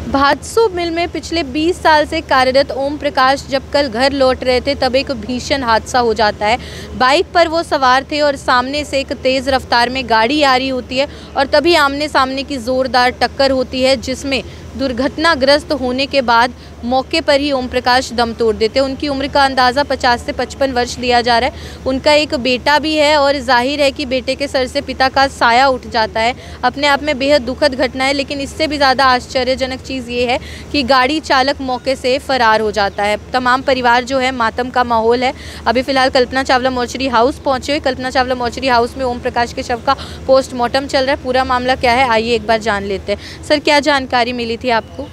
भादसों मिल में पिछले 20 साल से कार्यरत ओम प्रकाश जब कल घर लौट रहे थे तब एक भीषण हादसा हो जाता है। बाइक पर वो सवार थे और सामने से एक तेज़ रफ्तार में गाड़ी आ रही होती है और तभी आमने सामने की ज़ोरदार टक्कर होती है, जिसमें दुर्घटनाग्रस्त होने के बाद मौके पर ही ओम प्रकाश दम तोड़ देते हैं। उनकी उम्र का अंदाज़ा 50 से 55 वर्ष दिया जा रहा है। उनका एक बेटा भी है और जाहिर है कि बेटे के सर से पिता का साया उठ जाता है। अपने आप में बेहद दुखद घटना है, लेकिन इससे भी ज़्यादा आश्चर्यजनक चीज़ ये है कि गाड़ी चालक मौके से फरार हो जाता है। तमाम परिवार जो है मातम का माहौल है। अभी फ़िलहाल कल्पना चावला मोर्चरी हाउस पहुँचे हुए। कल्पना चावला मोर्चरी हाउस में ओम प्रकाश के शव का पोस्टमार्टम चल रहा है। पूरा मामला क्या है आइए एक बार जान लेते हैं। सर, क्या जानकारी मिली थी आपको?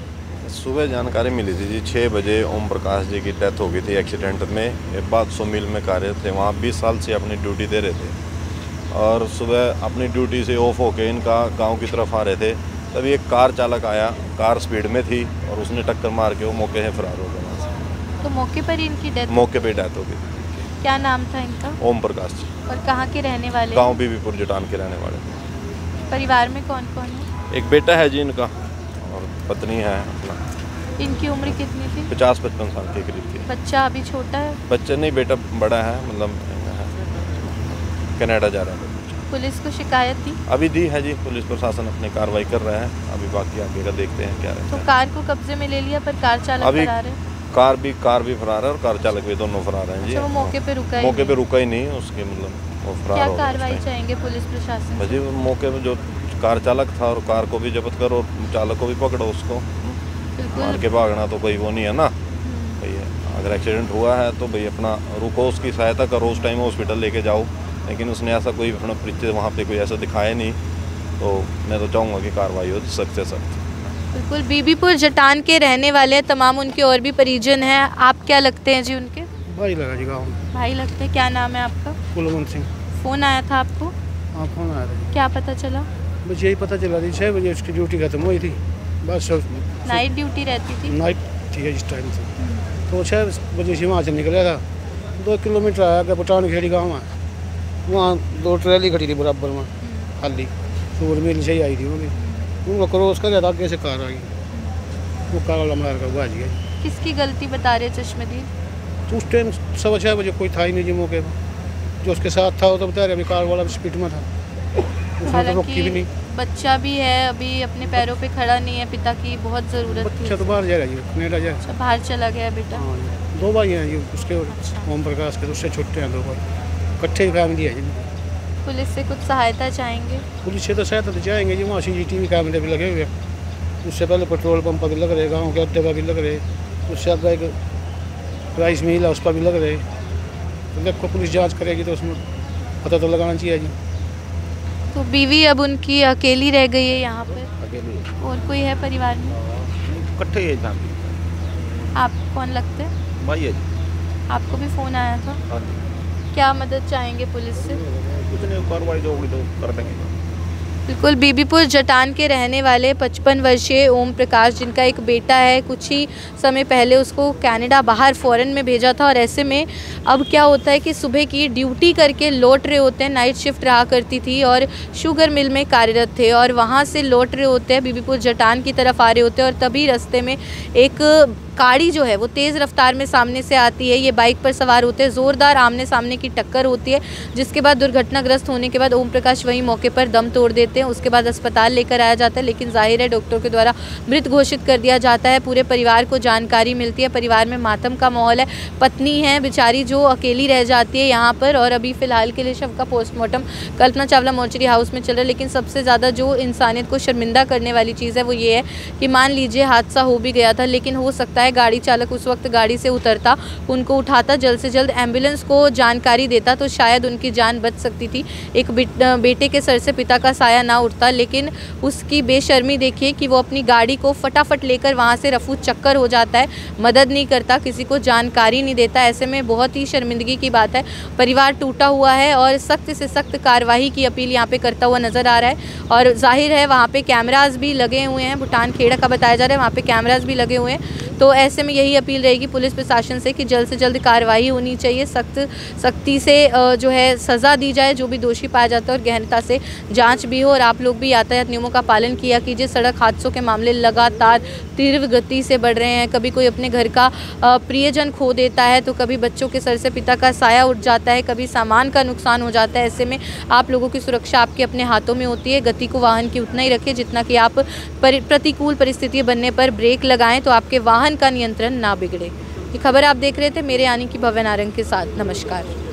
सुबह जानकारी मिली थी जी 6 बजे ओम प्रकाश जी की डेथ हो गई थी एक्सीडेंट में। भादसों मिल में कार्यरत थे, वहाँ 20 साल से अपनी ड्यूटी दे रहे थे और सुबह अपनी ड्यूटी से ऑफ होके इनका गांव की तरफ आ रहे थे, तभी एक कार चालक आया, कार स्पीड में थी और उसने टक्कर मार के वो मौके से फरार हो गया। वहाँ से तो मौके पर ही इनकी डेथ? मौके पर डेथ हो गई। क्या नाम था इनका? ओम प्रकाश जी। और कहाँ के रहने वाले? गाँव बीबीपुर जटान के रहने वाले। परिवार में कौन कौन है? एक बेटा है जी इनका और पत्नी है अपना। इनकी उम्र कितनी थी? 50-55 साल के करीब थी। बच्चा अभी छोटा है? बच्चा नहीं, बेटा बड़ा है, मतलब कनाडा जा रहा है। पुलिस को शिकायत दी? अभी दी है जी, पुलिस प्रशासन अपनी कार्रवाई कर रहा है। अभी बाकी आगे का देखते हैं क्या है। तो कार को कब्जे में ले लिया पर कार चालक फरार है? कार भी फरार है और कार चालक भी, दोनों फरार हैं जी। वो मौके पे रुका ही नहीं उसके, मतलब वो फरार हो गया। क्या कार्रवाई चाहेंगे पुलिस प्रशासन? जी मौके पे जो कार चालक था और कार को भी जब्त करो और चालक को भी पकड़ो। उसको मार के भागना तो कोई वो नहीं है ना भैया। अगर एक्सीडेंट हुआ है तो भाई अपना रुको, उसकी सहायता करो, उस टाइम हॉस्पिटल लेके जाओ। लेकिन उसने ऐसा कोई अपना परिचय वहाँ पे कोई ऐसा दिखाया नहीं, तो मैं तो चाहूँगा कि कार्रवाई हो सख्त से सख्त। बिल्कुल, बीबीपुर जटान के रहने वाले तमाम उनके और भी परिजन हैं। आप क्या लगते हैं जी उनके? भाई लगा जी, गाँव भाई लगते हैं। क्या नाम है आपका? कुलवंत सिंह। फ़ोन आया था आपको? हाँ फोन आया था। क्या पता चला? बस यही पता चला थी 6 बजे उसकी ड्यूटी खत्म हुई थी। बस नाइट ड्यूटी रहती थी? नाइट थी इस टाइम से, तो 6 बजे से वहाँ से निकला था। 2 किलोमीटर आया कि पटान खेड़ी गाँव है, वहाँ 2 ट्रैली खड़ी थी बराबर में खाली। सूर मिल से ही आई थी उनको क्रॉस कर था, आगे से कार आई, वो कार वाला मार कर भाज गया। किसकी गलती बता रहे चश्मदीद? तो उस टाइम 6:15 बजे कोई था ही नहीं जी मौके पर। जो उसके साथ था वो तो बता रहे अभी कार वाला स्पीड में था, उसने तो रोकी भी नहीं। बच्चा भी है, अभी अपने पैरों पे खड़ा नहीं है, पिता की बहुत ज़रूरत थी। बच्चा तो बाहर जाएगा जी, कनाडा जाएगा। बाहर चला गया बेटा? हाँ, 2 भाई हैं जी उसके। ओम प्रकाश के उससे छोटे हैं 2 भाई, इकट्ठे फैमिली है जी। पुलिस से कुछ सहायता चाहेंगे? पुलिस से तो सहायता तो चाहेंगे जी, वहाँ CCTV कैमरे भी लगे हुए। उससे पहले पेट्रोल पंप पर भी लग रहे, गाँव के अड्डे पर भी लग रहे, उससे आगे एक राइस मिल है उस पर भी लग रहे। तो देखो पुलिस जाँच करेगी तो उसमें पता तो लगाना चाहिए जी। तो बीवी अब उनकी अकेली रह गई है यहाँ पर? अकेली और कोई है परिवार में? इकट्ठे ही है। आप कौन लगते हैं? भाई है जी। आपको भी फ़ोन आया था? हाँ जी। क्या मदद चाहेंगे पुलिस से? कुछ नहीं, कार्रवाई जो होगी तो कर देंगे। बिल्कुल, बीबीपुर जटान के रहने वाले 55 वर्षीय ओम प्रकाश, जिनका एक बेटा है, कुछ ही समय पहले उसको कनाडा बाहर फ़ॉरेन में भेजा था और ऐसे में अब क्या होता है कि सुबह की ड्यूटी करके लौट रहे होते हैं। नाइट शिफ्ट रहा करती थी और शुगर मिल में कार्यरत थे और वहाँ से लौट रहे होते हैं, बीबीपुर जटान की तरफ आ रहे होते हैं और तभी रास्ते में एक गाड़ी जो है वो तेज़ रफ्तार में सामने से आती है। ये बाइक पर सवार होते हैं, ज़ोरदार आमने सामने की टक्कर होती है, जिसके बाद दुर्घटनाग्रस्त होने के बाद ओम प्रकाश वहीं मौके पर दम तोड़ देते हैं। उसके बाद अस्पताल लेकर आया जाता है, लेकिन जाहिर है डॉक्टर के द्वारा मृत घोषित कर दिया जाता है। पूरे परिवार को जानकारी मिलती है, परिवार में मातम का माहौल है। पत्नी है बेचारी जो अकेली रह जाती है यहाँ पर और अभी फ़िलहाल के लिए शव का postmortem Kalpana Chawla mortuary house में चल रहा है। लेकिन सबसे ज़्यादा जो इंसानियत को शर्मिंदा करने वाली चीज़ है वो ये है कि मान लीजिए हादसा हो भी गया था, लेकिन हो सकता है गाड़ी चालक उस वक्त गाड़ी से उतरता, उनको उठाता, जल्द से जल्द एम्बुलेंस को जानकारी देता तो शायद उनकी जान बच सकती थी। एक बेटे के सर से पिता का साया ना उठता, लेकिन उसकी बेशर्मी देखिए कि वो अपनी गाड़ी को फटाफट लेकर वहाँ से रफू चक्कर हो जाता है, मदद नहीं करता, किसी को जानकारी नहीं देता। ऐसे में बहुत ही शर्मिंदगी की बात है। परिवार टूटा हुआ है और सख्त से सख्त कार्रवाई की अपील यहाँ पे करता हुआ नज़र आ रहा है और जाहिर है वहाँ पे कैमरास भी लगे हुए हैं। भूटान खेड़ा का बताया जा रहा है, वहाँ पे कैमरास भी लगे हुए हैं। तो ऐसे में यही अपील रहेगी पुलिस प्रशासन से कि जल्द से जल्द कार्रवाई होनी चाहिए, सख्ती से जो है सज़ा दी जाए जो भी दोषी पाया जाता है और गहनता से जांच भी हो। और आप लोग भी यातायात नियमों का पालन किया कीजिए। सड़क हादसों के मामले लगातार तीव्र गति से बढ़ रहे हैं। कभी कोई अपने घर का प्रियजन खो देता है, तो कभी बच्चों के सर से पिता का साया उठ जाता है, कभी सामान का नुकसान हो जाता है। ऐसे में आप लोगों की सुरक्षा आपके अपने हाथों में होती है। गति को वाहन की उतना ही रखें जितना कि आप प्रतिकूल परिस्थितियाँ बनने पर ब्रेक लगाएं तो आपके वाहन का नियंत्रण ना बिगड़े। ये खबर आप देख रहे थे मेरे यानी कि भव्य नारंग के साथ। नमस्कार।